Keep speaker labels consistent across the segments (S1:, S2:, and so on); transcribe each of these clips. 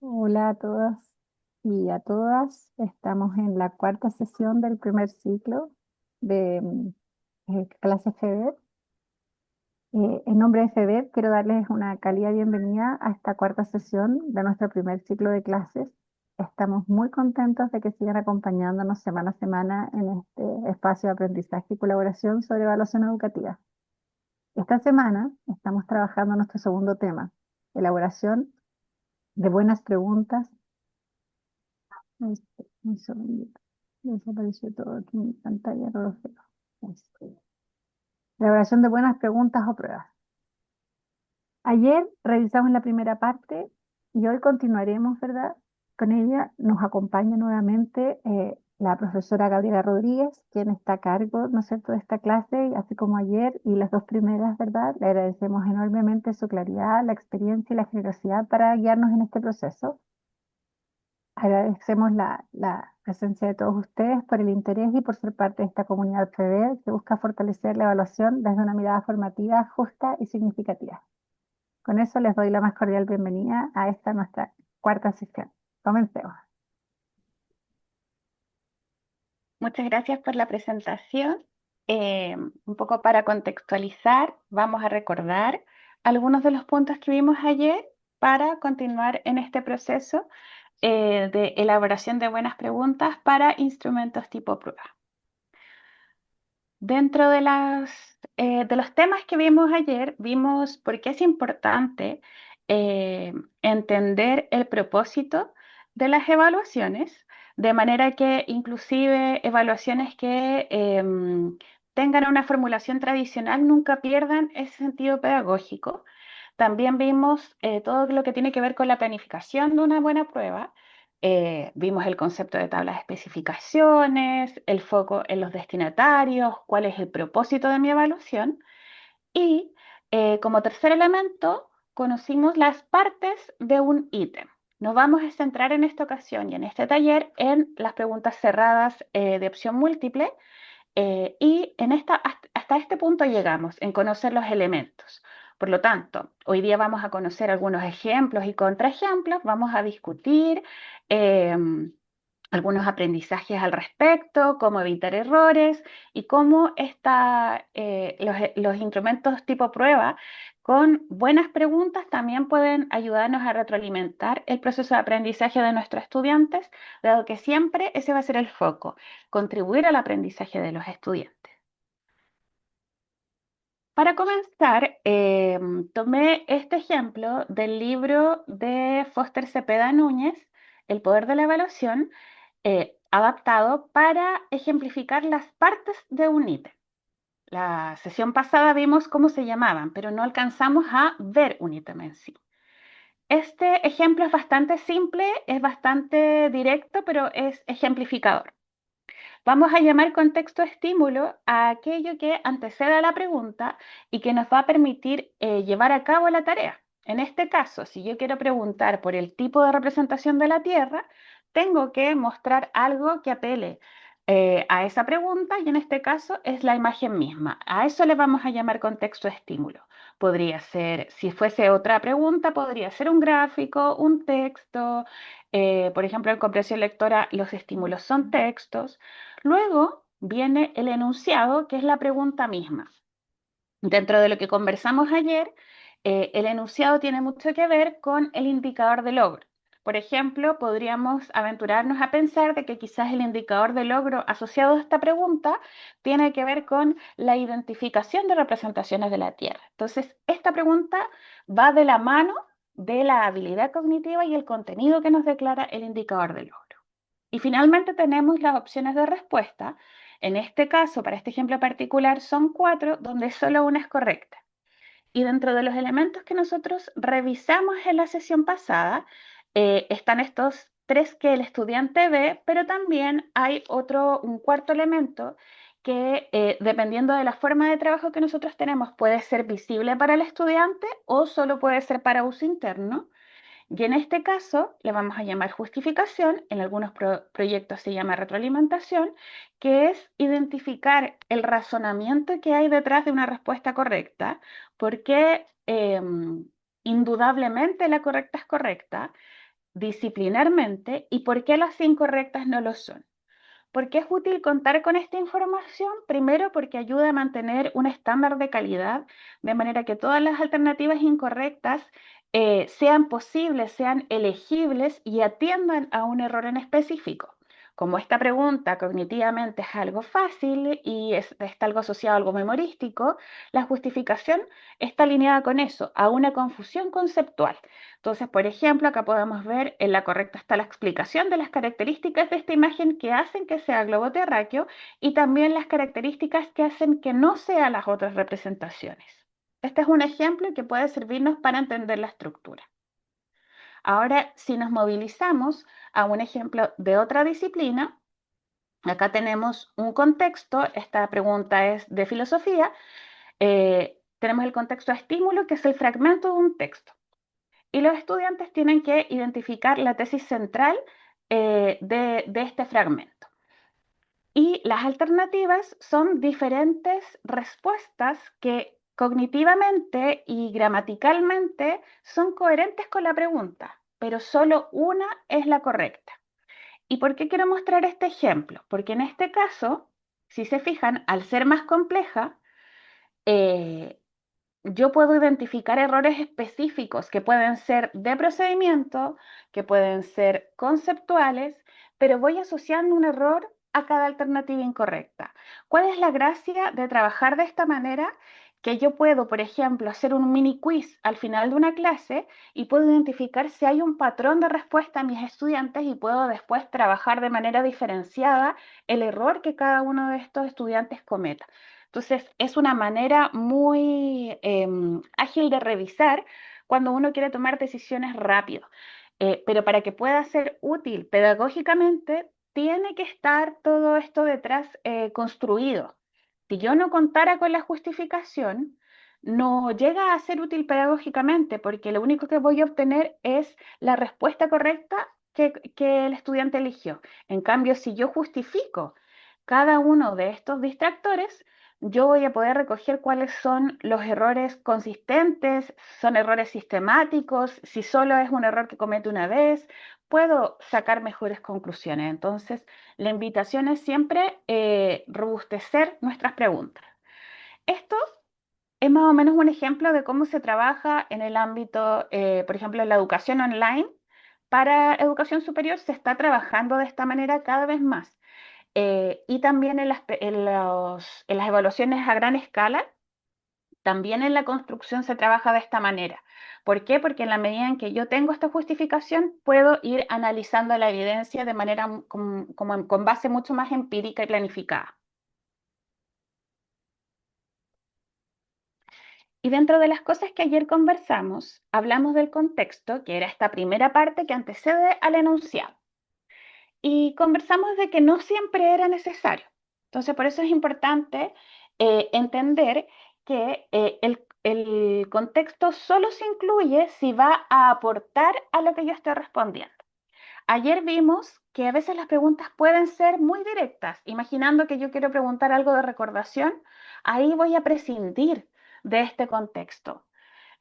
S1: Hola a todas y a todas. Estamos en la cuarta sesión del primer ciclo de clase FEDER. En nombre de FEDER quiero darles una cálida bienvenida a esta cuarta sesión de nuestro primer ciclo de clases. Estamos muy contentos de que sigan acompañándonos semana a semana en este espacio de aprendizaje y colaboración sobre evaluación educativa. Esta semana estamos trabajando nuestro segundo tema, elaboración de buenas preguntas. Un segundito. Desapareció todo aquí en mi pantalla, no lo veo. Este, Elaboración de buenas preguntas o pruebas. Ayer revisamos la primera parte y hoy continuaremos, ¿verdad? Con ella nos acompaña nuevamente la profesora Gabriela Rodríguez, quien está a cargo, ¿no es cierto?, de esta clase, y así como ayer y las dos primeras, ¿verdad? Le agradecemos enormemente su claridad, la experiencia y la generosidad para guiarnos en este proceso. Agradecemos la presencia de todos ustedes por el interés y por ser parte de esta comunidad FEDER que busca fortalecer la evaluación desde una mirada formativa justa y significativa. Con eso les doy la más cordial bienvenida a esta nuestra cuarta sesión. Comencemos.
S2: Muchas gracias por la presentación. Un poco para contextualizar, vamos a recordar algunos de los puntos que vimos ayer para continuar en este proceso de elaboración de buenas preguntas para instrumentos tipo prueba. Dentro de los temas que vimos ayer, vimos por qué es importante entender el propósito de las evaluaciones, de manera que inclusive evaluaciones que tengan una formulación tradicional nunca pierdan ese sentido pedagógico. También vimos todo lo que tiene que ver con la planificación de una buena prueba. Vimos el concepto de tablas de especificaciones, el foco en los destinatarios, cuál es el propósito de mi evaluación. Y como tercer elemento, conocimos las partes de un ítem. Nos vamos a centrar en esta ocasión y en este taller en las preguntas cerradas de opción múltiple y hasta este punto llegamos en conocer los elementos. Por lo tanto, hoy día vamos a conocer algunos ejemplos y contraejemplos, vamos a discutir algunos aprendizajes al respecto, cómo evitar errores y cómo los instrumentos tipo prueba con buenas preguntas también pueden ayudarnos a retroalimentar el proceso de aprendizaje de nuestros estudiantes, dado que siempre ese va a ser el foco, contribuir al aprendizaje de los estudiantes. Para comenzar, tomé este ejemplo del libro de Foster Cepeda Núñez, El poder de la evaluación, adaptado para ejemplificar las partes de un ítem. La sesión pasada vimos cómo se llamaban, pero no alcanzamos a ver un ítem en sí. Este ejemplo es bastante simple, es bastante directo, pero es ejemplificador. Vamos a llamar contexto estímulo a aquello que antecede a la pregunta y que nos va a permitir llevar a cabo la tarea. En este caso, si yo quiero preguntar por el tipo de representación de la Tierra, tengo que mostrar algo que apele a esa pregunta y en este caso es la imagen misma. A eso le vamos a llamar contexto estímulo. Podría ser, si fuese otra pregunta, podría ser un gráfico, un texto. Por ejemplo, en comprensión lectora los estímulos son textos. Luego viene el enunciado, que es la pregunta misma. Dentro de lo que conversamos ayer, el enunciado tiene mucho que ver con el indicador de logro. Por ejemplo, podríamos aventurarnos a pensar de que quizás el indicador de logro asociado a esta pregunta tiene que ver con la identificación de representaciones de la Tierra. Entonces, esta pregunta va de la mano de la habilidad cognitiva y el contenido que nos declara el indicador de logro. Y finalmente tenemos las opciones de respuesta. En este caso, para este ejemplo particular, son 4, donde solo una es correcta. Y dentro de los elementos que nosotros revisamos en la sesión pasada, están estos 3 que el estudiante ve, pero también hay un cuarto elemento que, dependiendo de la forma de trabajo que nosotros tenemos, puede ser visible para el estudiante o solo puede ser para uso interno. Y en este caso le vamos a llamar justificación, en algunos proyectos se llama retroalimentación, que es identificar el razonamiento que hay detrás de una respuesta correcta, porque indudablemente la correcta es correcta, disciplinarmente y por qué las incorrectas no lo son. ¿Por qué es útil contar con esta información? Primero, porque ayuda a mantener un estándar de calidad, de manera que todas las alternativas incorrectas sean posibles, sean elegibles y atiendan a un error en específico. Como esta pregunta cognitivamente es algo fácil y está algo asociado a algo memorístico, la justificación está alineada con eso, a una confusión conceptual. Entonces, por ejemplo, acá podemos ver en la correcta está la explicación de las características de esta imagen que hacen que sea globo terráqueo y también las características que hacen que no sea las otras representaciones. Este es un ejemplo que puede servirnos para entender la estructura. Ahora, si nos movilizamos a un ejemplo de otra disciplina, acá tenemos un contexto, esta pregunta es de filosofía, tenemos el contexto de estímulo, que es el fragmento de un texto. Y los estudiantes tienen que identificar la tesis central de este fragmento. Y las alternativas son diferentes respuestas que cognitivamente y gramaticalmente son coherentes con la pregunta, pero solo una es la correcta. ¿Y por qué quiero mostrar este ejemplo? Porque en este caso, si se fijan, al ser más compleja, eh, yo puedo identificar errores específicos que pueden ser de procedimiento, que pueden ser conceptuales, pero voy asociando un error a cada alternativa incorrecta. ¿Cuál es la gracia de trabajar de esta manera? Que yo puedo, por ejemplo, hacer un mini quiz al final de una clase y puedo identificar si hay un patrón de respuesta a mis estudiantes y puedo después trabajar de manera diferenciada el error que cada uno de estos estudiantes cometa. Entonces, es una manera muy ágil de revisar cuando uno quiere tomar decisiones rápido. Pero para que pueda ser útil pedagógicamente, tiene que estar todo esto detrás construido. Si yo no contara con la justificación, no llega a ser útil pedagógicamente porque lo único que voy a obtener es la respuesta correcta que el estudiante eligió. En cambio, si yo justifico cada uno de estos distractores, yo voy a poder recoger cuáles son los errores consistentes, son errores sistemáticos, si solo es un error que comete una vez, puedo sacar mejores conclusiones. Entonces, la invitación es siempre robustecer nuestras preguntas. Esto es más o menos un ejemplo de cómo se trabaja en el ámbito, por ejemplo, en la educación online. Para educación superior se está trabajando de esta manera cada vez más. Y también en las evaluaciones a gran escala, también en la construcción se trabaja de esta manera. ¿Por qué? Porque en la medida en que yo tengo esta justificación, puedo ir analizando la evidencia de manera con base mucho más empírica y planificada. Y dentro de las cosas que ayer conversamos, hablamos del contexto, que era esta primera parte que antecede al enunciado. Y conversamos de que no siempre era necesario. Entonces, por eso es importante entender que el contexto solo se incluye si va a aportar a lo que yo estoy respondiendo. Ayer vimos que a veces las preguntas pueden ser muy directas. Imaginando que yo quiero preguntar algo de recordación, ahí voy a prescindir de este contexto.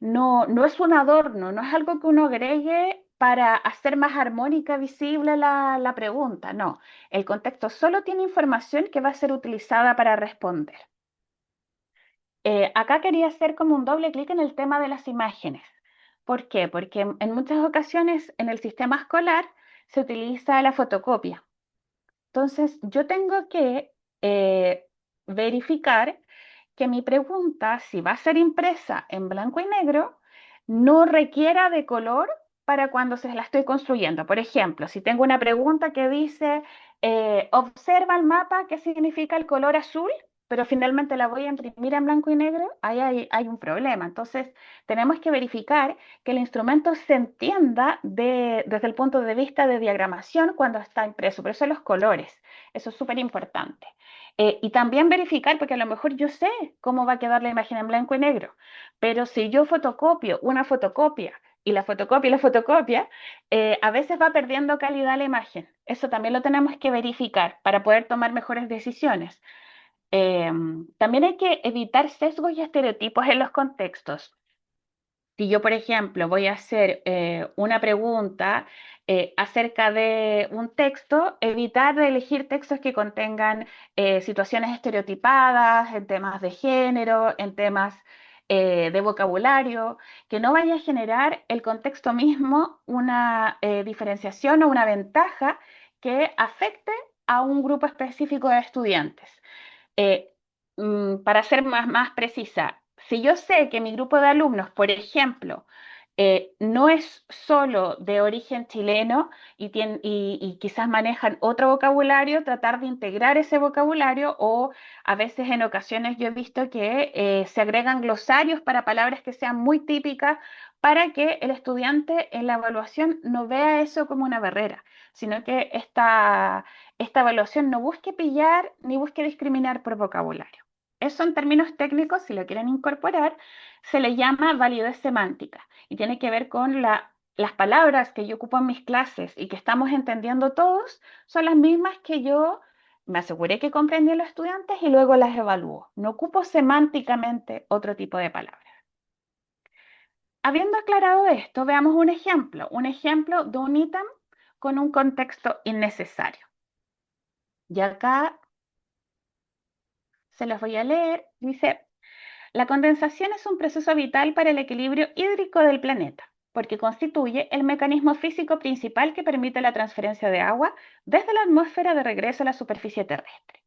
S2: No, no es un adorno, no es algo que uno agregue para hacer más armónica, visible la pregunta. No, el contexto solo tiene información que va a ser utilizada para responder. Acá quería hacer como un doble clic en el tema de las imágenes. ¿Por qué? Porque en muchas ocasiones en el sistema escolar se utiliza la fotocopia. Entonces, yo tengo que verificar que mi pregunta, si va a ser impresa en blanco y negro, no requiera de color para cuando se la estoy construyendo. Por ejemplo, si tengo una pregunta que dice, observa el mapa, ¿qué significa el color azul? Pero finalmente la voy a imprimir en blanco y negro, ahí hay un problema. Entonces, tenemos que verificar que el instrumento se entienda desde el punto de vista de diagramación cuando está impreso. Por eso los colores, eso es súper importante. Y también verificar, porque a lo mejor yo sé cómo va a quedar la imagen en blanco y negro, pero si yo fotocopio una fotocopia y la fotocopia, a veces va perdiendo calidad la imagen. Eso también lo tenemos que verificar para poder tomar mejores decisiones. También hay que evitar sesgos y estereotipos en los contextos. Si yo, por ejemplo, voy a hacer una pregunta acerca de un texto, evitar de elegir textos que contengan situaciones estereotipadas en temas de género, en temas de vocabulario, que no vaya a generar el contexto mismo una diferenciación o una ventaja que afecte a un grupo específico de estudiantes. Eh, para ser más precisa, si yo sé que mi grupo de alumnos, por ejemplo, no es solo de origen chileno y quizás manejan otro vocabulario, tratar de integrar ese vocabulario o a veces en ocasiones yo he visto que se agregan glosarios para palabras que sean muy típicas para que el estudiante en la evaluación no vea eso como una barrera, sino que esta evaluación no busque pillar ni busque discriminar por vocabulario. Eso en términos técnicos, si lo quieren incorporar, se le llama validez semántica y tiene que ver con las palabras que yo ocupo en mis clases y que estamos entendiendo todos, son las mismas que yo me aseguré que comprendí los estudiantes y luego las evalúo. No ocupo semánticamente otro tipo de palabras. Habiendo aclarado esto, veamos un ejemplo de un ítem con un contexto innecesario. Y acá se los voy a leer. Dice, la condensación es un proceso vital para el equilibrio hídrico del planeta, porque constituye el mecanismo físico principal que permite la transferencia de agua desde la atmósfera de regreso a la superficie terrestre.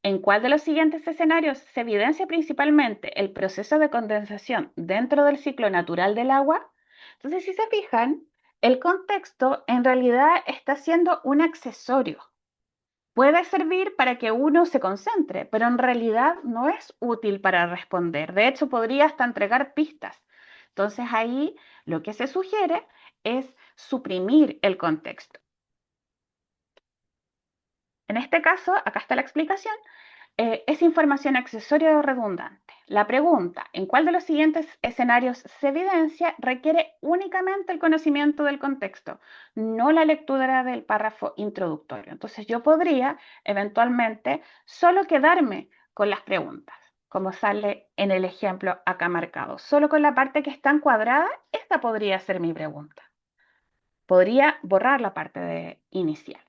S2: ¿En cuál de los siguientes escenarios se evidencia principalmente el proceso de condensación dentro del ciclo natural del agua? Entonces, si se fijan, el contexto en realidad está siendo un accesorio. Puede servir para que uno se concentre, pero en realidad no es útil para responder. De hecho, podría hasta entregar pistas. Entonces ahí lo que se sugiere es suprimir el contexto. En este caso, acá está la explicación, es información accesoria o redundante. La pregunta, ¿en cuál de los siguientes escenarios se evidencia? Requiere únicamente el conocimiento del contexto, no la lectura del párrafo introductorio. Entonces yo podría eventualmente solo quedarme con las preguntas, como sale en el ejemplo acá marcado. Solo con la parte que está encuadrada, esta podría ser mi pregunta. Podría borrar la parte inicial.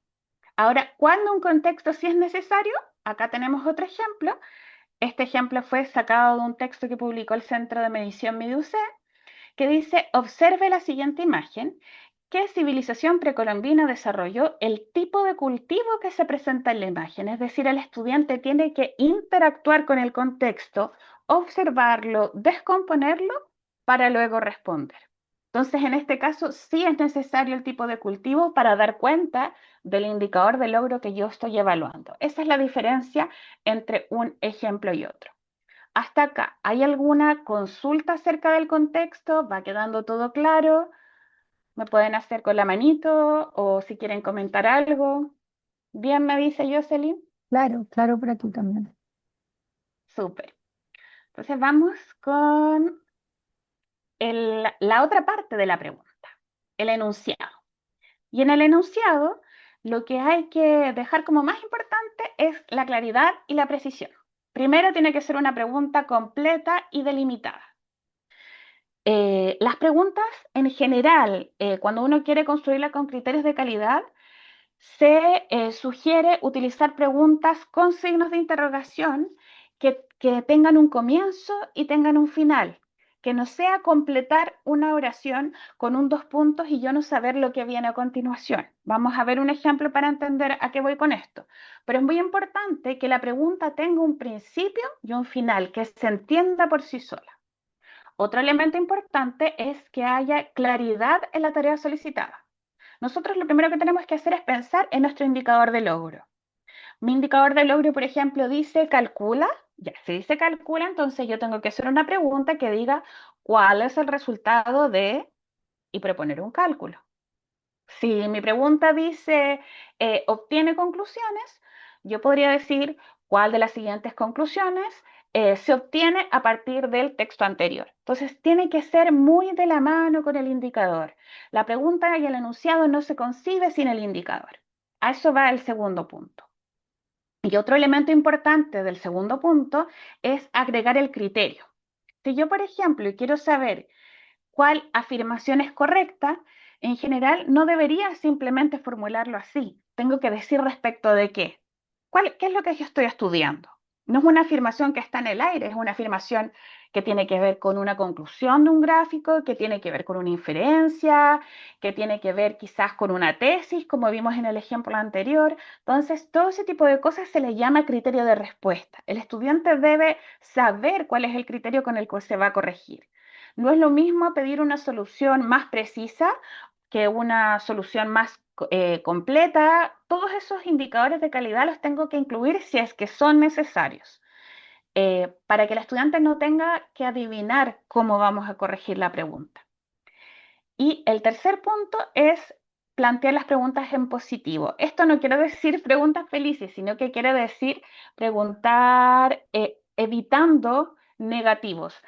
S2: Ahora, ¿cuándo un contexto sí es necesario? Acá tenemos otro ejemplo. Este ejemplo fue sacado de un texto que publicó el Centro de Medición Miduce, que dice, observe la siguiente imagen, ¿qué civilización precolombina desarrolló el tipo de cultivo que se presenta en la imagen? Es decir, el estudiante tiene que interactuar con el contexto, observarlo, descomponerlo para luego responder. Entonces, en este caso, sí es necesario el tipo de cultivo para dar cuenta del indicador de logro que yo estoy evaluando. Esa es la diferencia entre un ejemplo y otro. Hasta acá, ¿hay alguna consulta acerca del contexto? ¿Va quedando todo claro? ¿Me pueden hacer con la manito o si quieren comentar algo? Bien, me dice Jocelyn.
S1: Claro, claro, por aquí también.
S2: Súper. Entonces vamos con la otra parte de la pregunta, el enunciado. Y en el enunciado, lo que hay que dejar como más importante es la claridad y la precisión. Primero tiene que ser una pregunta completa y delimitada. Las preguntas en general, cuando uno quiere construirla con criterios de calidad, se sugiere utilizar preguntas con signos de interrogación que tengan un comienzo y tengan un final, que no sea completar una oración con un dos puntos y yo no saber lo que viene a continuación. Vamos a ver un ejemplo para entender a qué voy con esto. Pero es muy importante que la pregunta tenga un principio y un final, que se entienda por sí sola. Otro elemento importante es que haya claridad en la tarea solicitada. Nosotros lo primero que tenemos que hacer es pensar en nuestro indicador de logro. Mi indicador de logro, por ejemplo, dice calcula. Ya, si dice calcula, entonces yo tengo que hacer una pregunta que diga cuál es el resultado de y proponer un cálculo. Si mi pregunta dice obtiene conclusiones, yo podría decir cuál de las siguientes conclusiones se obtiene a partir del texto anterior. Entonces, tiene que ser muy de la mano con el indicador. La pregunta y el enunciado no se concibe sin el indicador. A eso va el segundo punto. Y otro elemento importante del segundo punto es agregar el criterio. Si yo, por ejemplo, quiero saber cuál afirmación es correcta, en general no debería simplemente formularlo así. Tengo que decir respecto de qué. ¿Qué es lo que yo estoy estudiando? No es una afirmación que está en el aire, es una afirmación que tiene que ver con una conclusión de un gráfico, que tiene que ver con una inferencia, que tiene que ver quizás con una tesis, como vimos en el ejemplo anterior. Entonces, todo ese tipo de cosas se le llama criterio de respuesta. El estudiante debe saber cuál es el criterio con el cual se va a corregir. No es lo mismo pedir una solución más precisa que una solución más completa. Todos esos indicadores de calidad los tengo que incluir si es que son necesarios, para que el estudiante no tenga que adivinar cómo vamos a corregir la pregunta. Y el tercer punto es plantear las preguntas en positivo. Esto no quiere decir preguntas felices, sino que quiere decir preguntar evitando negativos.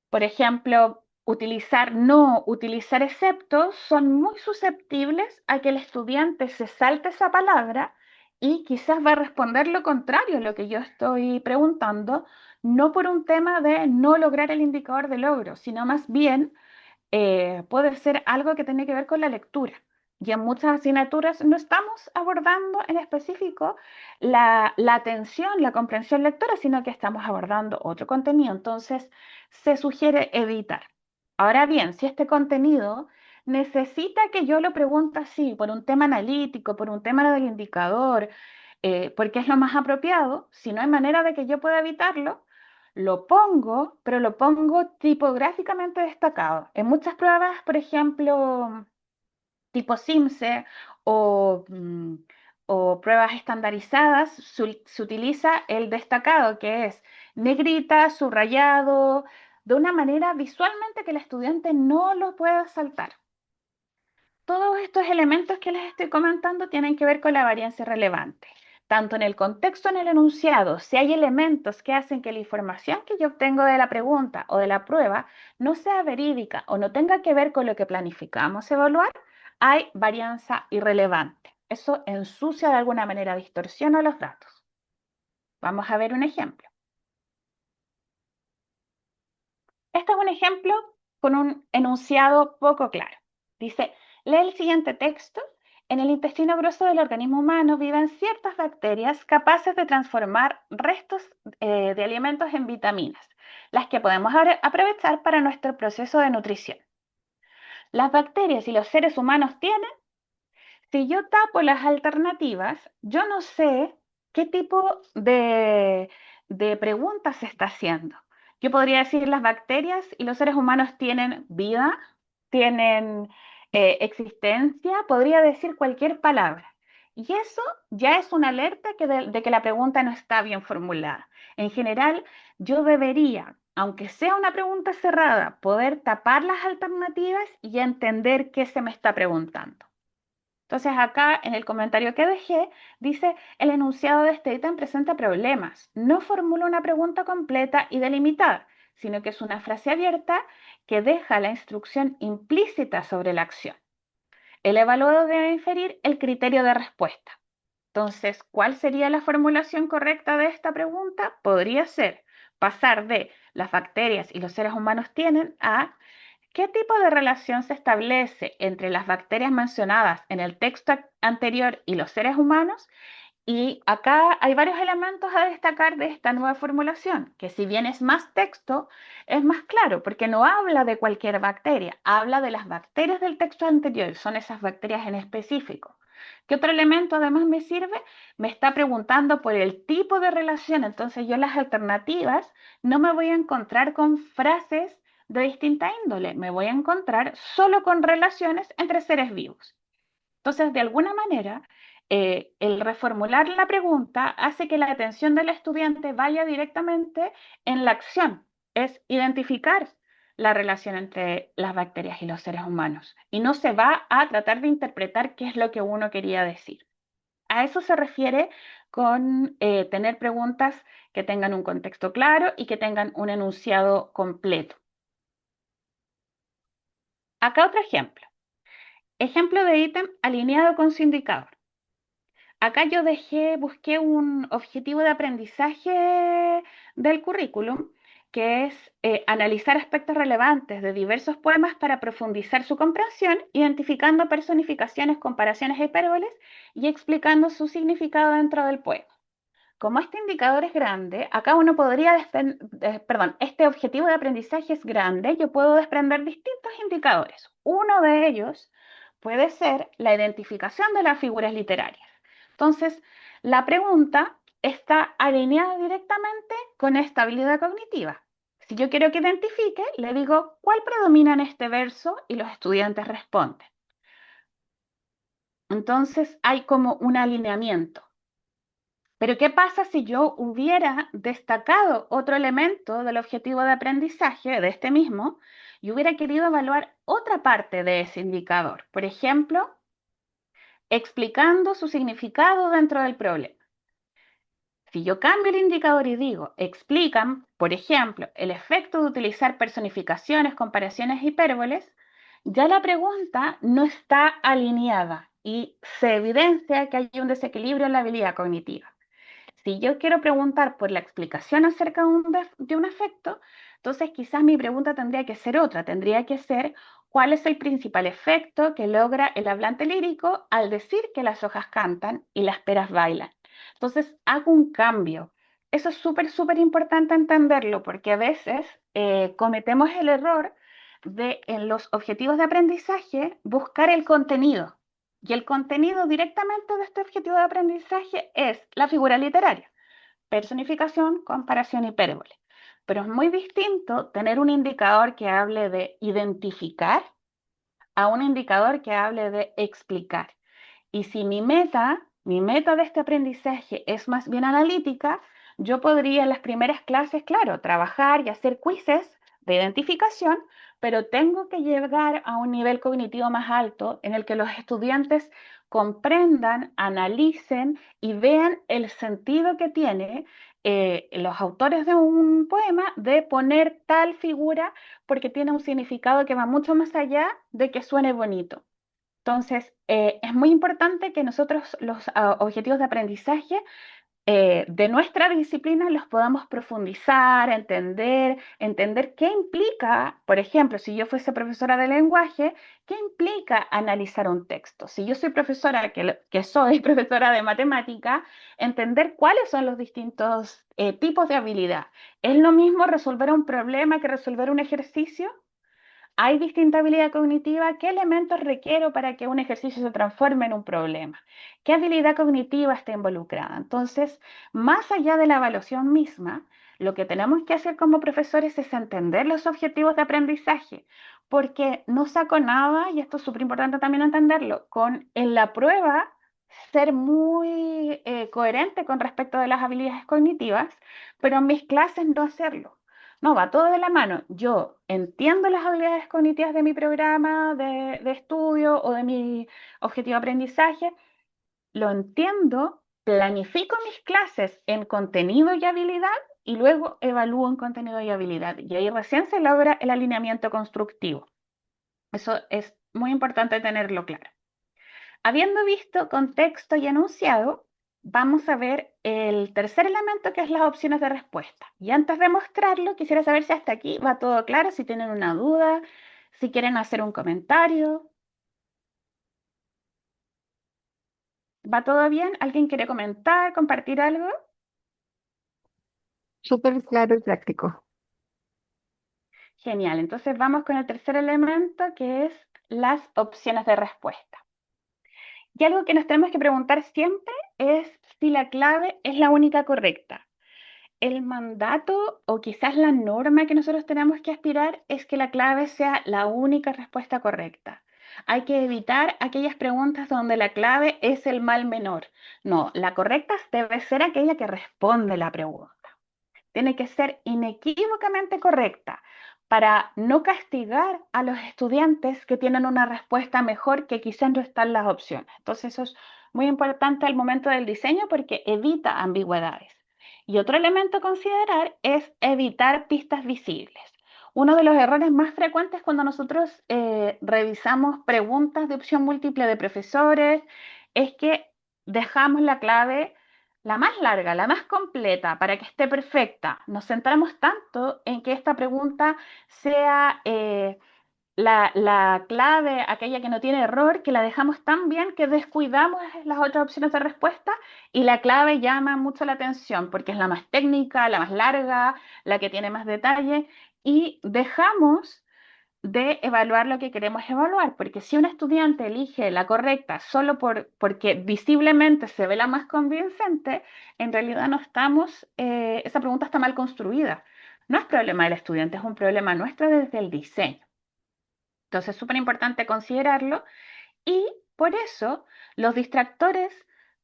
S2: Por ejemplo, utilizar no, utilizar exceptos son muy susceptibles a que el estudiante se salte esa palabra y quizás va a responder lo contrario a lo que yo estoy preguntando, no por un tema de no lograr el indicador de logro, sino más bien puede ser algo que tiene que ver con la lectura. Y en muchas asignaturas no estamos abordando en específico la atención, la comprensión lectora, sino que estamos abordando otro contenido. Entonces, se sugiere evitar. Ahora bien, si este contenido necesita que yo lo pregunte así, por un tema analítico, por un tema del indicador, porque es lo más apropiado, si no hay manera de que yo pueda evitarlo, lo pongo, pero lo pongo tipográficamente destacado. En muchas pruebas, por ejemplo, tipo SIMSE o, o pruebas estandarizadas, se utiliza el destacado, que es negrita, subrayado, de una manera visualmente que el estudiante no lo pueda saltar. Todos estos elementos que les estoy comentando tienen que ver con la varianza relevante. Tanto en el contexto en el enunciado, si hay elementos que hacen que la información que yo obtengo de la pregunta o de la prueba no sea verídica o no tenga que ver con lo que planificamos evaluar, hay varianza irrelevante. Eso ensucia de alguna manera, distorsiona los datos. Vamos a ver un ejemplo. Este es un ejemplo con un enunciado poco claro. Dice, lee el siguiente texto. En el intestino grueso del organismo humano viven ciertas bacterias capaces de transformar restos de alimentos en vitaminas, las que podemos aprovechar para nuestro proceso de nutrición. Las bacterias y los seres humanos tienen, si yo tapo las alternativas, yo no sé qué tipo de preguntas se está haciendo. Yo podría decir las bacterias y los seres humanos tienen vida, tienen existencia, podría decir cualquier palabra. Y eso ya es una alerta de que la pregunta no está bien formulada. En general, yo debería, aunque sea una pregunta cerrada, poder tapar las alternativas y entender qué se me está preguntando. Entonces acá en el comentario que dejé dice, el enunciado de este ítem presenta problemas. No formula una pregunta completa y delimitada, sino que es una frase abierta que deja la instrucción implícita sobre la acción. El evaluado debe inferir el criterio de respuesta. Entonces, ¿cuál sería la formulación correcta de esta pregunta? Podría ser pasar de las bacterias y los seres humanos tienen a ¿qué tipo de relación se establece entre las bacterias mencionadas en el texto anterior y los seres humanos? Y acá hay varios elementos a destacar de esta nueva formulación, que si bien es más texto, es más claro, porque no habla de cualquier bacteria, habla de las bacterias del texto anterior, son esas bacterias en específico. ¿Qué otro elemento además me sirve? Me está preguntando por el tipo de relación, entonces yo las alternativas no me voy a encontrar con frases de distinta índole, me voy a encontrar solo con relaciones entre seres vivos. Entonces, de alguna manera, el reformular la pregunta hace que la atención del estudiante vaya directamente en la acción, es identificar la relación entre las bacterias y los seres humanos y no se va a tratar de interpretar qué es lo que uno quería decir. A eso se refiere con tener preguntas que tengan un contexto claro y que tengan un enunciado completo. Acá otro ejemplo. Ejemplo de ítem alineado con su indicador. Acá yo busqué un objetivo de aprendizaje del currículum que es analizar aspectos relevantes de diversos poemas para profundizar su comprensión, identificando personificaciones, comparaciones e hipérboles y explicando su significado dentro del poema. Como este indicador es grande, acá uno podría, perdón, este objetivo de aprendizaje es grande, yo puedo desprender distintos indicadores. Uno de ellos puede ser la identificación de las figuras literarias. Entonces, la pregunta está alineada directamente con esta habilidad cognitiva. Si yo quiero que identifique, le digo cuál predomina en este verso y los estudiantes responden. Entonces, hay como un alineamiento. Pero ¿qué pasa si yo hubiera destacado otro elemento del objetivo de aprendizaje de este mismo y hubiera querido evaluar otra parte de ese indicador? Por ejemplo, explicando su significado dentro del problema. Si yo cambio el indicador y digo, explican, por ejemplo, el efecto de utilizar personificaciones, comparaciones e hipérboles, ya la pregunta no está alineada y se evidencia que hay un desequilibrio en la habilidad cognitiva. Si yo quiero preguntar por la explicación acerca de un efecto, entonces quizás mi pregunta tendría que ser otra, tendría que ser cuál es el principal efecto que logra el hablante lírico al decir que las hojas cantan y las peras bailan. Entonces hago un cambio. Eso es súper, súper importante entenderlo porque a veces cometemos el error de en los objetivos de aprendizaje buscar el contenido. Y el contenido directamente de este objetivo de aprendizaje es la figura literaria, personificación, comparación y hipérbole. Pero es muy distinto tener un indicador que hable de identificar a un indicador que hable de explicar. Y si mi meta de este aprendizaje es más bien analítica, yo podría en las primeras clases, claro, trabajar y hacer quizzes de identificación, pero tengo que llegar a un nivel cognitivo más alto en el que los estudiantes comprendan, analicen y vean el sentido que tiene los autores de un poema de poner tal figura porque tiene un significado que va mucho más allá de que suene bonito. Entonces, es muy importante que nosotros los objetivos de aprendizaje de nuestra disciplina los podamos profundizar, entender qué implica, por ejemplo, si yo fuese profesora de lenguaje, qué implica analizar un texto. Si yo soy profesora, que soy profesora de matemática, entender cuáles son los distintos tipos de habilidad. ¿Es lo mismo resolver un problema que resolver un ejercicio? ¿Hay distinta habilidad cognitiva? ¿Qué elementos requiero para que un ejercicio se transforme en un problema? ¿Qué habilidad cognitiva está involucrada? Entonces, más allá de la evaluación misma, lo que tenemos que hacer como profesores es entender los objetivos de aprendizaje, porque no saco nada, y esto es súper importante también entenderlo, con en la prueba ser muy coherente con respecto de las habilidades cognitivas, pero en mis clases no hacerlo. No, va todo de la mano. Yo entiendo las habilidades cognitivas de mi programa de estudio o de mi objetivo de aprendizaje, lo entiendo, planifico mis clases en contenido y habilidad y luego evalúo en contenido y habilidad. Y ahí recién se logra el alineamiento constructivo. Eso es muy importante tenerlo claro. Habiendo visto contexto y enunciado, vamos a ver el tercer elemento que es las opciones de respuesta. Y antes de mostrarlo, quisiera saber si hasta aquí va todo claro, si tienen una duda, si quieren hacer un comentario. ¿Va todo bien? ¿Alguien quiere comentar, compartir algo?
S1: Súper claro y práctico.
S2: Genial. Entonces vamos con el tercer elemento que es las opciones de respuesta. Y algo que nos tenemos que preguntar siempre es si la clave es la única correcta. El mandato o quizás la norma que nosotros tenemos que aspirar es que la clave sea la única respuesta correcta. Hay que evitar aquellas preguntas donde la clave es el mal menor. No, la correcta debe ser aquella que responde la pregunta. Tiene que ser inequívocamente correcta para no castigar a los estudiantes que tienen una respuesta mejor que quizás no están las opciones. Entonces eso es muy importante al momento del diseño porque evita ambigüedades. Y otro elemento a considerar es evitar pistas visibles. Uno de los errores más frecuentes cuando nosotros revisamos preguntas de opción múltiple de profesores es que dejamos la clave la más larga, la más completa, para que esté perfecta. Nos centramos tanto en que esta pregunta sea la clave, aquella que no tiene error, que la dejamos tan bien que descuidamos las otras opciones de respuesta y la clave llama mucho la atención porque es la más técnica, la más larga, la que tiene más detalle y dejamos de evaluar lo que queremos evaluar, porque si un estudiante elige la correcta solo porque visiblemente se ve la más convincente, en realidad no estamos, esa pregunta está mal construida. No es problema del estudiante, es un problema nuestro desde el diseño. Entonces es súper importante considerarlo y por eso los distractores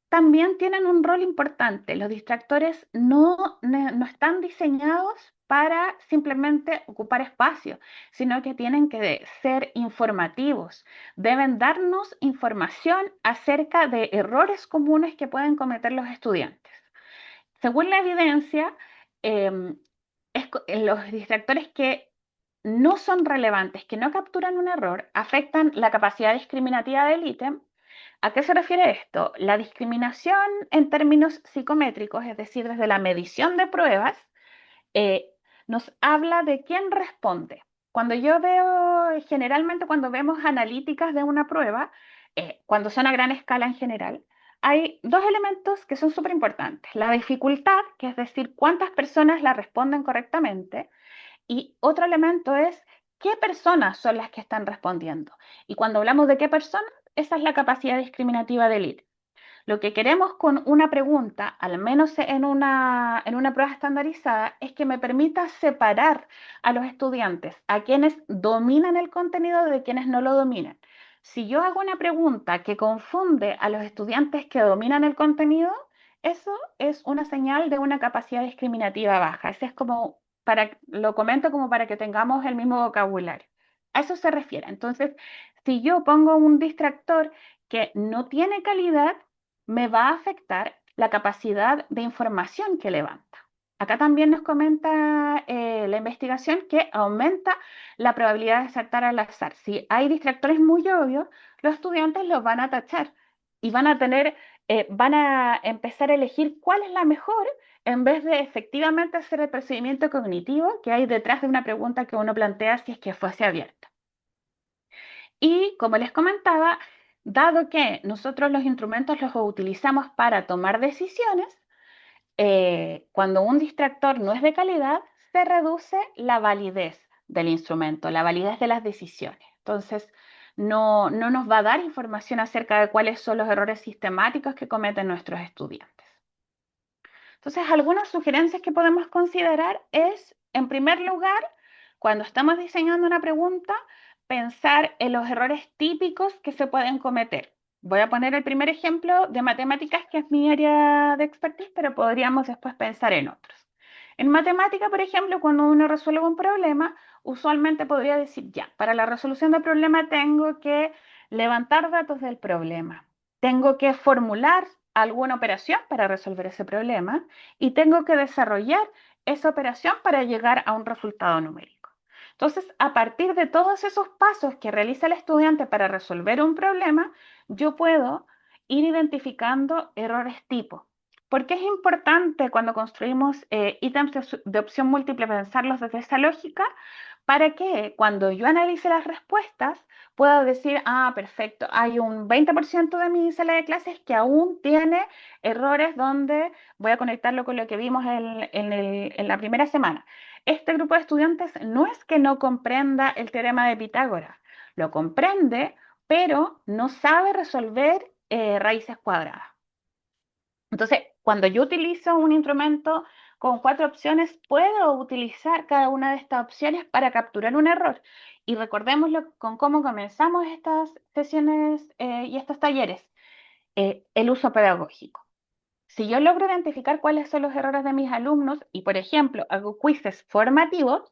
S2: también tienen un rol importante. Los distractores no están diseñados para simplemente ocupar espacio, sino que tienen que ser informativos. Deben darnos información acerca de errores comunes que pueden cometer los estudiantes. Según la evidencia, em, los distractores que no son relevantes, que no capturan un error, afectan la capacidad discriminativa del ítem. ¿A qué se refiere esto? La discriminación en términos psicométricos, es decir, desde la medición de pruebas, eh, nos habla de quién responde. Cuando yo veo, generalmente cuando vemos analíticas de una prueba, cuando son a gran escala en general, hay dos elementos que son súper importantes. La dificultad, que es decir, cuántas personas la responden correctamente, y otro elemento es qué personas son las que están respondiendo. Y cuando hablamos de qué personas, esa es la capacidad discriminativa del IT. Lo que queremos con una pregunta, al menos en una prueba estandarizada, es que me permita separar a los estudiantes, a quienes dominan el contenido de quienes no lo dominan. Si yo hago una pregunta que confunde a los estudiantes que dominan el contenido, eso es una señal de una capacidad discriminativa baja. Ese es como, lo comento como para que tengamos el mismo vocabulario. A eso se refiere. Entonces, si yo pongo un distractor que no tiene calidad, me va a afectar la capacidad de información que levanta. Acá también nos comenta la investigación que aumenta la probabilidad de saltar al azar. Si hay distractores muy obvios, los estudiantes los van a tachar y van a empezar a elegir cuál es la mejor en vez de efectivamente hacer el procedimiento cognitivo que hay detrás de una pregunta que uno plantea si es que fuese abierta. Y como les comentaba, dado que nosotros los instrumentos los utilizamos para tomar decisiones, cuando un distractor no es de calidad, se reduce la validez del instrumento, la validez de las decisiones. Entonces, no nos va a dar información acerca de cuáles son los errores sistemáticos que cometen nuestros estudiantes. Entonces, algunas sugerencias que podemos considerar es, en primer lugar, cuando estamos diseñando una pregunta, pensar en los errores típicos que se pueden cometer. Voy a poner el primer ejemplo de matemáticas, que es mi área de expertise, pero podríamos después pensar en otros. En matemática, por ejemplo, cuando uno resuelve un problema, usualmente podría decir, ya, para la resolución del problema tengo que levantar datos del problema, tengo que formular alguna operación para resolver ese problema y tengo que desarrollar esa operación para llegar a un resultado numérico. Entonces, a partir de todos esos pasos que realiza el estudiante para resolver un problema, yo puedo ir identificando errores tipo. Porque es importante cuando construimos ítems de opción múltiple pensarlos desde esa lógica para que cuando yo analice las respuestas pueda decir, ah, perfecto, hay un 20% de mi sala de clases que aún tiene errores donde voy a conectarlo con lo que vimos en la primera semana. Este grupo de estudiantes no es que no comprenda el teorema de Pitágoras, lo comprende, pero no sabe resolver raíces cuadradas. Entonces, cuando yo utilizo un instrumento con cuatro opciones, puedo utilizar cada una de estas opciones para capturar un error. Y recordémoslo con cómo comenzamos estas sesiones y estos talleres, el uso pedagógico. Si yo logro identificar cuáles son los errores de mis alumnos y, por ejemplo, hago quizzes formativos,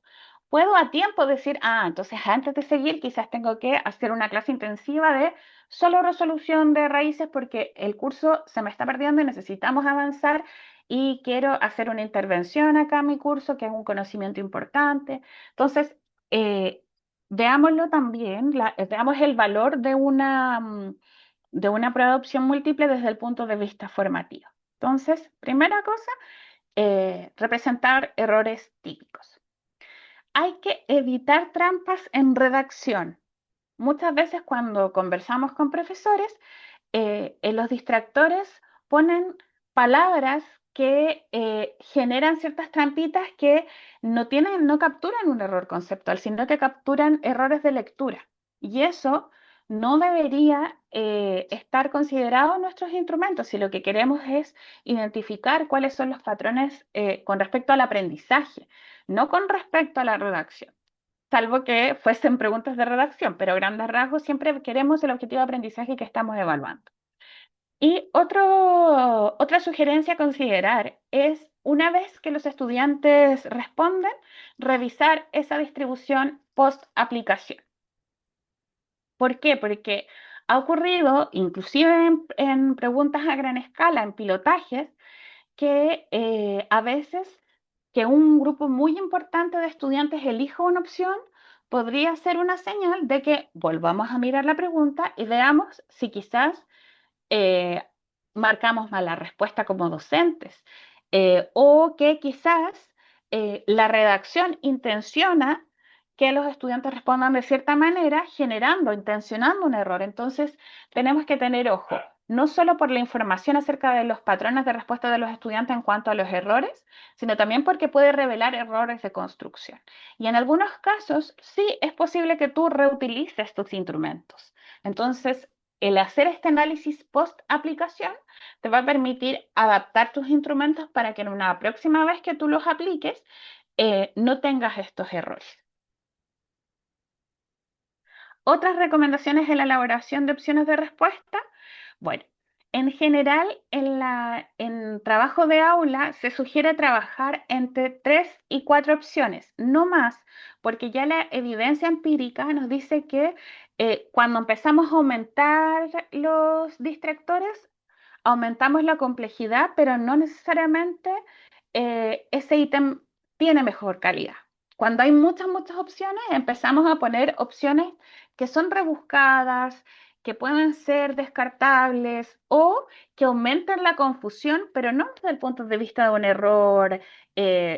S2: puedo a tiempo decir, ah, entonces antes de seguir quizás tengo que hacer una clase intensiva de solo resolución de raíces porque el curso se me está perdiendo y necesitamos avanzar y quiero hacer una intervención acá en mi curso, que es un conocimiento importante. Entonces, eh, veámoslo también, veamos el valor de una prueba de opción múltiple desde el punto de vista formativo. Entonces, primera cosa, representar errores típicos. Hay que evitar trampas en redacción. Muchas veces cuando conversamos con profesores, en los distractores ponen palabras que generan ciertas trampitas que no capturan un error conceptual, sino que capturan errores de lectura. Y eso no debería estar considerado en nuestros instrumentos si lo que queremos es identificar cuáles son los patrones con respecto al aprendizaje, no con respecto a la redacción, salvo que fuesen preguntas de redacción, pero a grandes rasgos siempre queremos el objetivo de aprendizaje que estamos evaluando. Y otra sugerencia a considerar es, una vez que los estudiantes responden, revisar esa distribución post aplicación. ¿Por qué? Porque ha ocurrido, inclusive en preguntas a gran escala, en pilotajes, que a veces que un grupo muy importante de estudiantes elija una opción podría ser una señal de que volvamos a mirar la pregunta y veamos si quizás eh, marcamos mal la respuesta como docentes, o que quizás la redacción intenciona que los estudiantes respondan de cierta manera, generando, intencionando un error. Entonces, tenemos que tener ojo, no solo por la información acerca de los patrones de respuesta de los estudiantes en cuanto a los errores, sino también porque puede revelar errores de construcción. Y en algunos casos, sí es posible que tú reutilices tus instrumentos. Entonces, el hacer este análisis post aplicación te va a permitir adaptar tus instrumentos para que en una próxima vez que tú los apliques no tengas estos errores. Otras recomendaciones en la elaboración de opciones de respuesta. Bueno, en general, en trabajo de aula se sugiere trabajar entre 3 y 4 opciones, no más, porque ya la evidencia empírica nos dice que cuando empezamos a aumentar los distractores, aumentamos la complejidad, pero no necesariamente ese ítem tiene mejor calidad. Cuando hay muchas opciones, empezamos a poner opciones que son rebuscadas, que pueden ser descartables o que aumentan la confusión, pero no desde el punto de vista de un error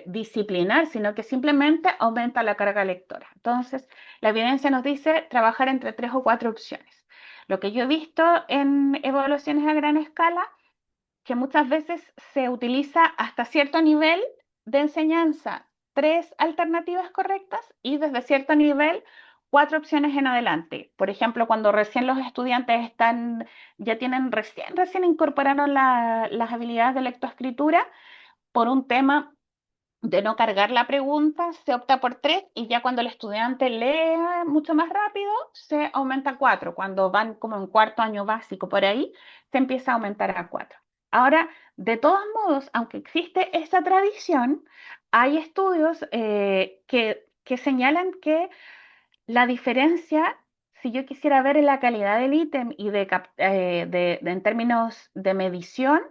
S2: disciplinar, sino que simplemente aumenta la carga lectora. Entonces, la evidencia nos dice trabajar entre 3 o 4 opciones. Lo que yo he visto en evaluaciones a gran escala, que muchas veces se utiliza hasta cierto nivel de enseñanza 3 alternativas correctas y desde cierto nivel 4 opciones en adelante. Por ejemplo, cuando recién los estudiantes ya tienen recién incorporaron las habilidades de lectoescritura por un tema de no cargar la pregunta, se opta por 3 y ya cuando el estudiante lee mucho más rápido, se aumenta a 4. Cuando van como en cuarto año básico por ahí, se empieza a aumentar a 4. Ahora, de todos modos, aunque existe esa tradición, hay estudios que señalan que la diferencia, si yo quisiera ver la calidad del ítem y en términos de medición,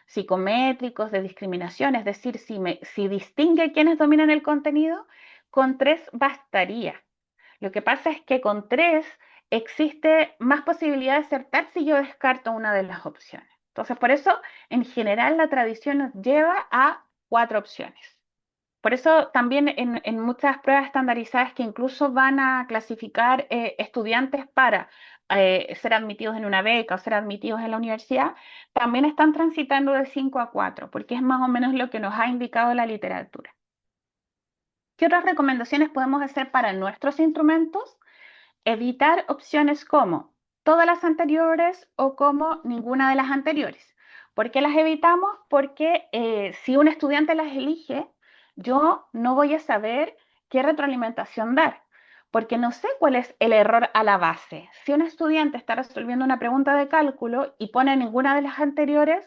S2: psicométricos, de discriminación, es decir, si distingue quiénes dominan el contenido, con 3 bastaría. Lo que pasa es que con 3 existe más posibilidad de acertar si yo descarto una de las opciones. Entonces, por eso, en general, la tradición nos lleva a 4 opciones. Por eso también en muchas pruebas estandarizadas que incluso van a clasificar estudiantes para ser admitidos en una beca o ser admitidos en la universidad, también están transitando de 5 a 4, porque es más o menos lo que nos ha indicado la literatura. ¿Qué otras recomendaciones podemos hacer para nuestros instrumentos? Evitar opciones como todas las anteriores o como ninguna de las anteriores. ¿Por qué las evitamos? Porque si un estudiante las elige, yo no voy a saber qué retroalimentación dar, porque no sé cuál es el error a la base. Si un estudiante está resolviendo una pregunta de cálculo y pone ninguna de las anteriores,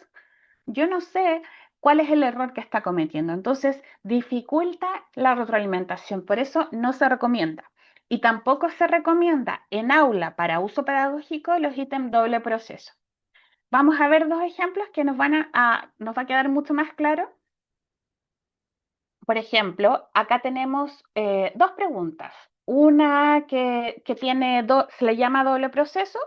S2: yo no sé cuál es el error que está cometiendo. Entonces, dificulta la retroalimentación. Por eso no se recomienda. Y tampoco se recomienda en aula para uso pedagógico los ítems doble proceso. Vamos a ver 2 ejemplos que nos va a quedar mucho más claro. Por ejemplo, acá tenemos 2 preguntas. una que tiene se le llama doble proceso.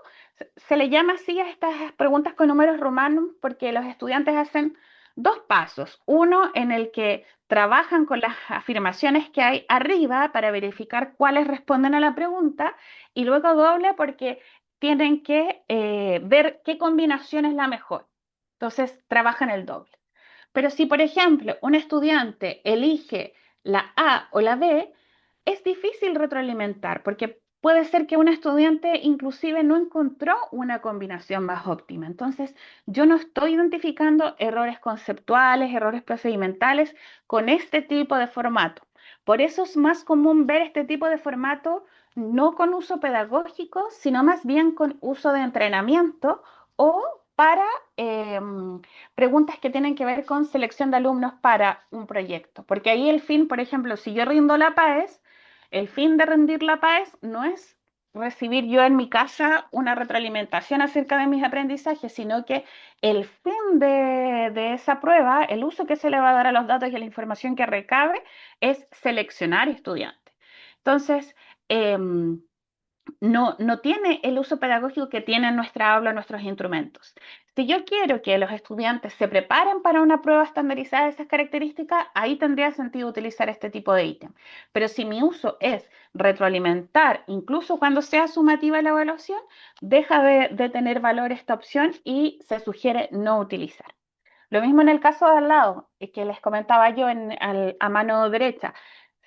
S2: Se le llama así a estas preguntas con números romanos porque los estudiantes hacen dos pasos. Uno en el que trabajan con las afirmaciones que hay arriba para verificar cuáles responden a la pregunta y luego doble porque tienen que ver qué combinación es la mejor. Entonces trabajan el doble. Pero si, por ejemplo, un estudiante elige la A o la B, es difícil retroalimentar porque puede ser que un estudiante inclusive no encontró una combinación más óptima. Entonces, yo no estoy identificando errores conceptuales, errores procedimentales con este tipo de formato. Por eso es más común ver este tipo de formato no con uso pedagógico, sino más bien con uso de entrenamiento o para preguntas que tienen que ver con selección de alumnos para un proyecto. Porque ahí el fin, por ejemplo, si yo rindo la PAES, el fin de rendir la PAES no es recibir yo en mi casa una retroalimentación acerca de mis aprendizajes, sino que el fin de esa prueba, el uso que se le va a dar a los datos y a la información que recabe, es seleccionar estudiantes. Entonces, eh, no tiene el uso pedagógico que tienen nuestra aula, nuestros instrumentos. Si yo quiero que los estudiantes se preparen para una prueba estandarizada de esas características, ahí tendría sentido utilizar este tipo de ítem. Pero si mi uso es retroalimentar, incluso cuando sea sumativa la evaluación, deja de tener valor esta opción y se sugiere no utilizar. Lo mismo en el caso de al lado, que les comentaba yo a mano derecha.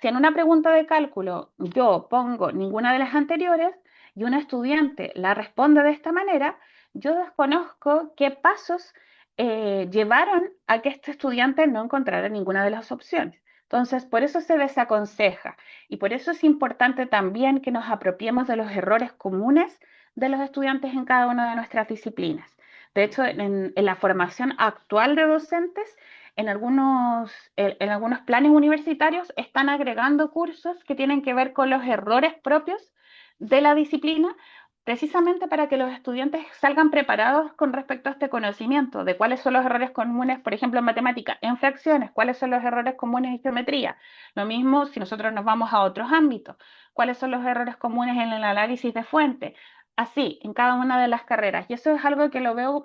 S2: Si en una pregunta de cálculo yo pongo ninguna de las anteriores y un estudiante la responde de esta manera, yo desconozco qué pasos llevaron a que este estudiante no encontrara ninguna de las opciones. Entonces, por eso se desaconseja y por eso es importante también que nos apropiemos de los errores comunes de los estudiantes en cada una de nuestras disciplinas. De hecho, en la formación actual de docentes, en algunos planes universitarios están agregando cursos que tienen que ver con los errores propios de la disciplina, precisamente para que los estudiantes salgan preparados con respecto a este conocimiento de cuáles son los errores comunes, por ejemplo, en matemática, en fracciones, cuáles son los errores comunes en geometría. Lo mismo si nosotros nos vamos a otros ámbitos, cuáles son los errores comunes en el análisis de fuente, así en cada una de las carreras. Y eso es algo que lo veo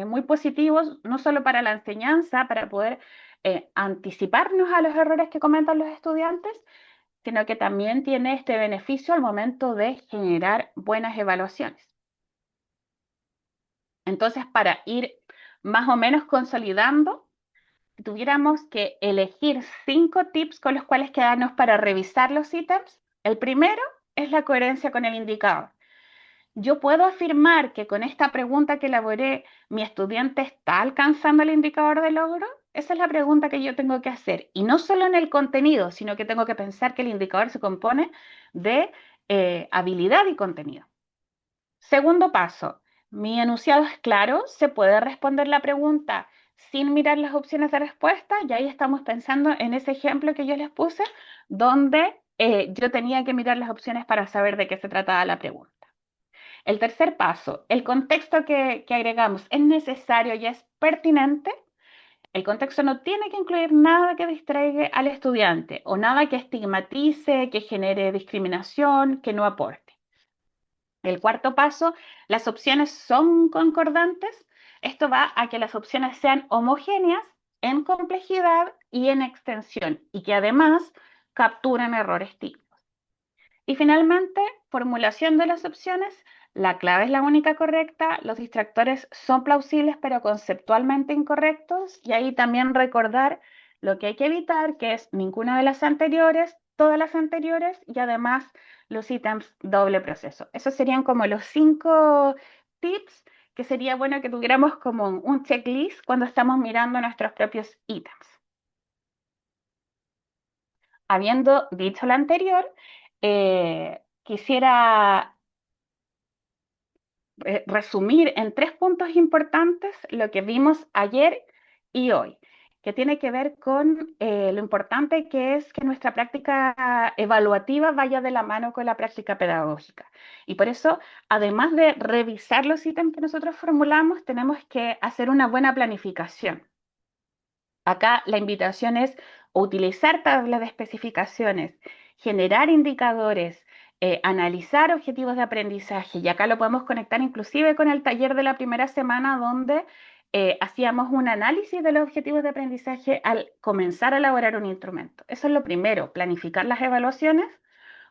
S2: muy positivo, no solo para la enseñanza, para poder anticiparnos a los errores que comentan los estudiantes, sino que también tiene este beneficio al momento de generar buenas evaluaciones. Entonces, para ir más o menos consolidando, si tuviéramos que elegir 5 tips con los cuales quedarnos para revisar los ítems, el primero es la coherencia con el indicador. Yo puedo afirmar que con esta pregunta que elaboré, mi estudiante está alcanzando el indicador de logro. Esa es la pregunta que yo tengo que hacer. Y no solo en el contenido, sino que tengo que pensar que el indicador se compone de habilidad y contenido. Segundo paso, mi enunciado es claro, se puede responder la pregunta sin mirar las opciones de respuesta. Y ahí estamos pensando en ese ejemplo que yo les puse, donde yo tenía que mirar las opciones para saber de qué se trataba la pregunta. El tercer paso, el contexto que agregamos es necesario y es pertinente. El contexto no tiene que incluir nada que distraiga al estudiante o nada que estigmatice, que genere discriminación, que no aporte. El cuarto paso, las opciones son concordantes. Esto va a que las opciones sean homogéneas en complejidad y en extensión y que además capturen errores típicos. Y finalmente, formulación de las opciones. La clave es la única correcta, los distractores son plausibles pero conceptualmente incorrectos y ahí también recordar lo que hay que evitar, que es ninguna de las anteriores, todas las anteriores y además los ítems doble proceso. Esos serían como los 5 tips que sería bueno que tuviéramos como un checklist cuando estamos mirando nuestros propios ítems. Habiendo dicho lo anterior, quisiera resumir en 3 puntos importantes lo que vimos ayer y hoy, que tiene que ver con lo importante que es que nuestra práctica evaluativa vaya de la mano con la práctica pedagógica. Y por eso, además de revisar los ítems que nosotros formulamos, tenemos que hacer una buena planificación. Acá la invitación es utilizar tablas de especificaciones, generar indicadores, analizar objetivos de aprendizaje. Y acá lo podemos conectar inclusive con el taller de la primera semana donde hacíamos un análisis de los objetivos de aprendizaje al comenzar a elaborar un instrumento. Eso es lo primero, planificar las evaluaciones,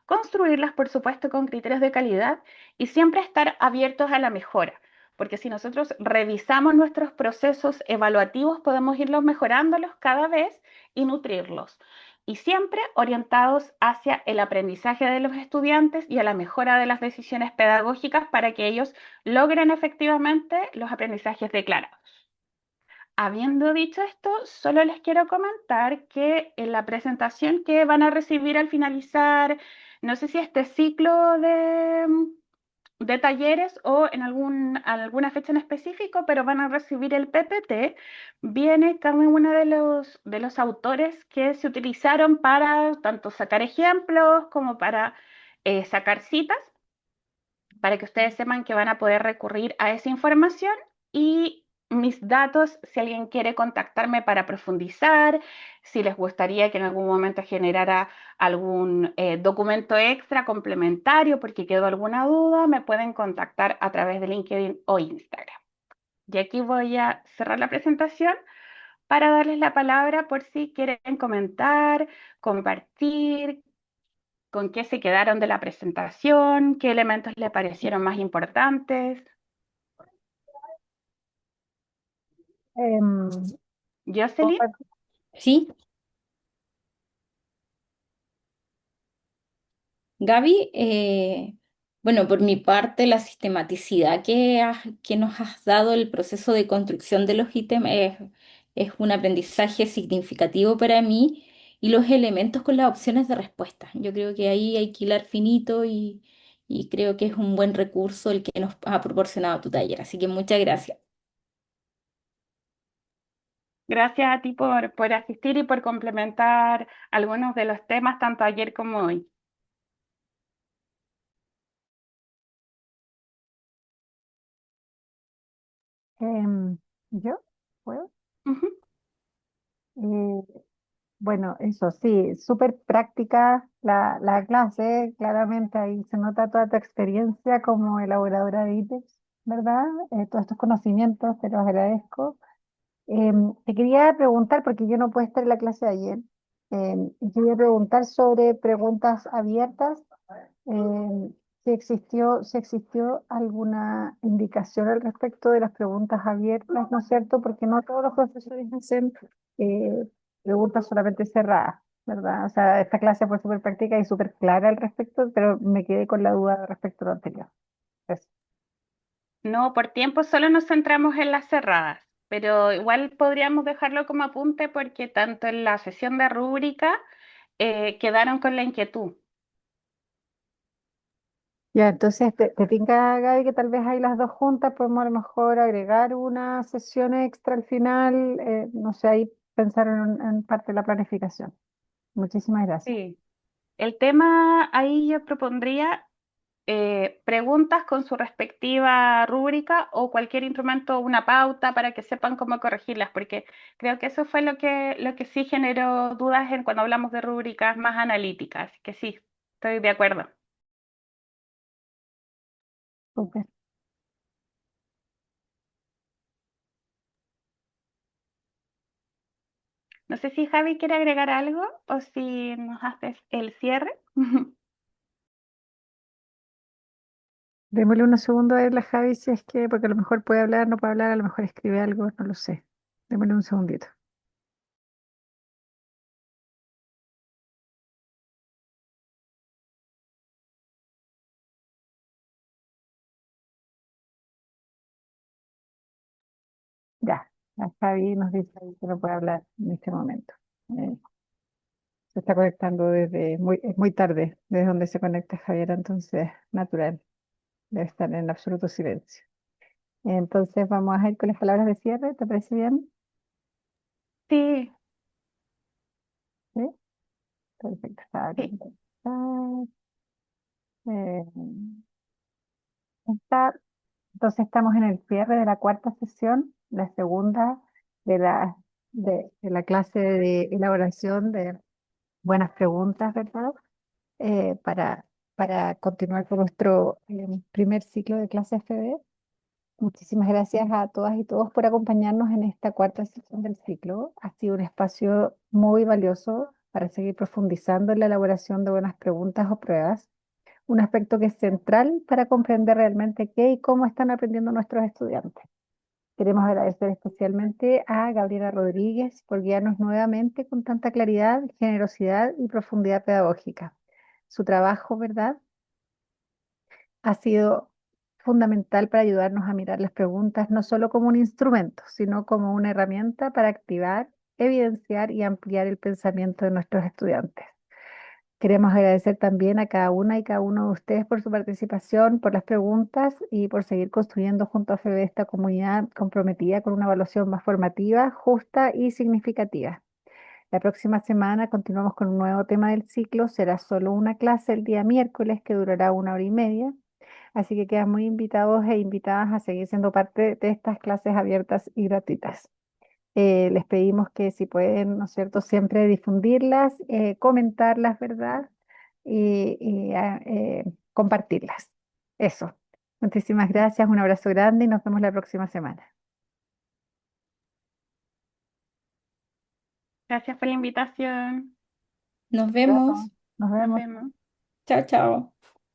S2: construirlas, por supuesto, con criterios de calidad y siempre estar abiertos a la mejora, porque si nosotros revisamos nuestros procesos evaluativos, podemos irlos mejorándolos cada vez y nutrirlos. Y siempre orientados hacia el aprendizaje de los estudiantes y a la mejora de las decisiones pedagógicas para que ellos logren efectivamente los aprendizajes declarados. Habiendo dicho esto, solo les quiero comentar que en la presentación que van a recibir al finalizar, no sé si este ciclo de talleres o en alguna fecha en específico, pero van a recibir el PPT, viene cada uno de los autores que se utilizaron para tanto sacar ejemplos como para sacar citas para que ustedes sepan que van a poder recurrir a esa información y mis datos, si alguien quiere contactarme para profundizar, si les gustaría que en algún momento generara algún documento extra complementario porque quedó alguna duda, me pueden contactar a través de LinkedIn o Instagram. Y aquí voy a cerrar la presentación para darles la palabra por si quieren comentar, compartir, con qué se quedaron de la presentación, qué elementos le parecieron más importantes.
S1: Em,
S2: Jocelyn,
S1: compar-
S3: Sí, Gaby, bueno, por mi parte, la sistematicidad que nos has dado el proceso de construcción de los ítems es un aprendizaje significativo para mí y los elementos con las opciones de respuesta. Yo creo que ahí hay que hilar finito y creo que es un buen recurso el que nos ha proporcionado tu taller. Así que muchas gracias.
S2: gracias a ti por asistir y por complementar algunos de los temas tanto ayer como hoy.
S1: ¿Yo? ¿Puedo?
S2: Ujú.
S1: Eh, bueno, eso sí, súper práctica la clase, claramente ahí se nota toda tu experiencia como elaboradora de ítems, ¿verdad? Todos estos conocimientos, te los agradezco. Te quería preguntar, porque yo no pude estar en la clase de ayer, y quería preguntar sobre preguntas abiertas, si existió alguna indicación al respecto de las preguntas abiertas, ¿no es cierto? Porque no todos los profesores hacen eh, preguntas solamente cerradas, ¿verdad? O sea, esta clase fue súper práctica y súper clara al respecto, pero me quedé con la duda respecto a lo anterior. Eso.
S2: No, por tiempo solo nos centramos en las cerradas, pero igual podríamos dejarlo como apunte porque tanto en la sesión de rúbrica quedaron con la inquietud.
S1: Ya, entonces, ¿te tinca, Gaby, que tal vez hay las dos juntas? Podemos a lo mejor agregar una sesión extra al final. No sé, ahí pensar en parte de la planificación. Muchísimas gracias.
S2: Sí. El tema ahí yo propondría preguntas con su respectiva rúbrica o cualquier instrumento, una pauta para que sepan cómo corregirlas, porque creo que eso fue lo que sí generó dudas en cuando hablamos de rúbricas más analíticas, que sí, estoy de acuerdo.
S1: Súper.
S2: No sé si Javi quiere agregar algo o si nos haces el cierre.
S1: Démosle unos segundos a la Javi, si es que, porque a lo mejor puede hablar, no puede hablar, a lo mejor escribe algo, no lo sé. Démosle un segundito. Ya, la Javi nos dice ahí que no puede hablar en este momento. Eh, Se está conectando es muy tarde, desde donde se conecta Javier, entonces natural, debe estar en absoluto silencio. Entonces vamos a ir con las palabras de cierre, ¿te parece bien?
S2: Sí,
S1: ¿Sí? Perfecto, está
S2: sí.
S1: abriendo el chat. Eh, está- entonces estamos en el cierre de la cuarta sesión, la segunda de de la clase de elaboración de buenas preguntas, ¿verdad? para, continuar con nuestro primer ciclo de clases FB. Muchísimas gracias a todas y todos por acompañarnos en esta cuarta sesión del ciclo. Ha sido un espacio muy valioso para seguir profundizando en la elaboración de buenas preguntas o pruebas, un aspecto que es central para comprender realmente qué y cómo están aprendiendo nuestros estudiantes. Queremos agradecer especialmente a Gabriela Rodríguez por guiarnos nuevamente con tanta claridad, generosidad y profundidad pedagógica. Su trabajo, ¿verdad?, ha sido fundamental para ayudarnos a mirar las preguntas no solo como un instrumento, sino como una herramienta para activar, evidenciar y ampliar el pensamiento de nuestros estudiantes. Queremos agradecer también a cada una y cada uno de ustedes por su participación, por las preguntas y por seguir construyendo junto a FEB esta comunidad comprometida con una evaluación más formativa, justa y significativa. La próxima semana continuamos con un nuevo tema del ciclo. Será solo una clase el día miércoles que durará 1 hora y media. Así que quedan muy invitados e invitadas a seguir siendo parte de estas clases abiertas y gratuitas. Les pedimos que si pueden, ¿no es cierto?, siempre difundirlas, comentarlas, ¿verdad? Y compartirlas. Eso. Muchísimas gracias, un abrazo grande y nos vemos la próxima semana.
S2: Gracias por la invitación.
S3: Nos
S1: Nos vemos.
S3: vemos.
S1: Nos
S2: Nos
S1: vemos.
S2: vemos.
S3: Chao, chao.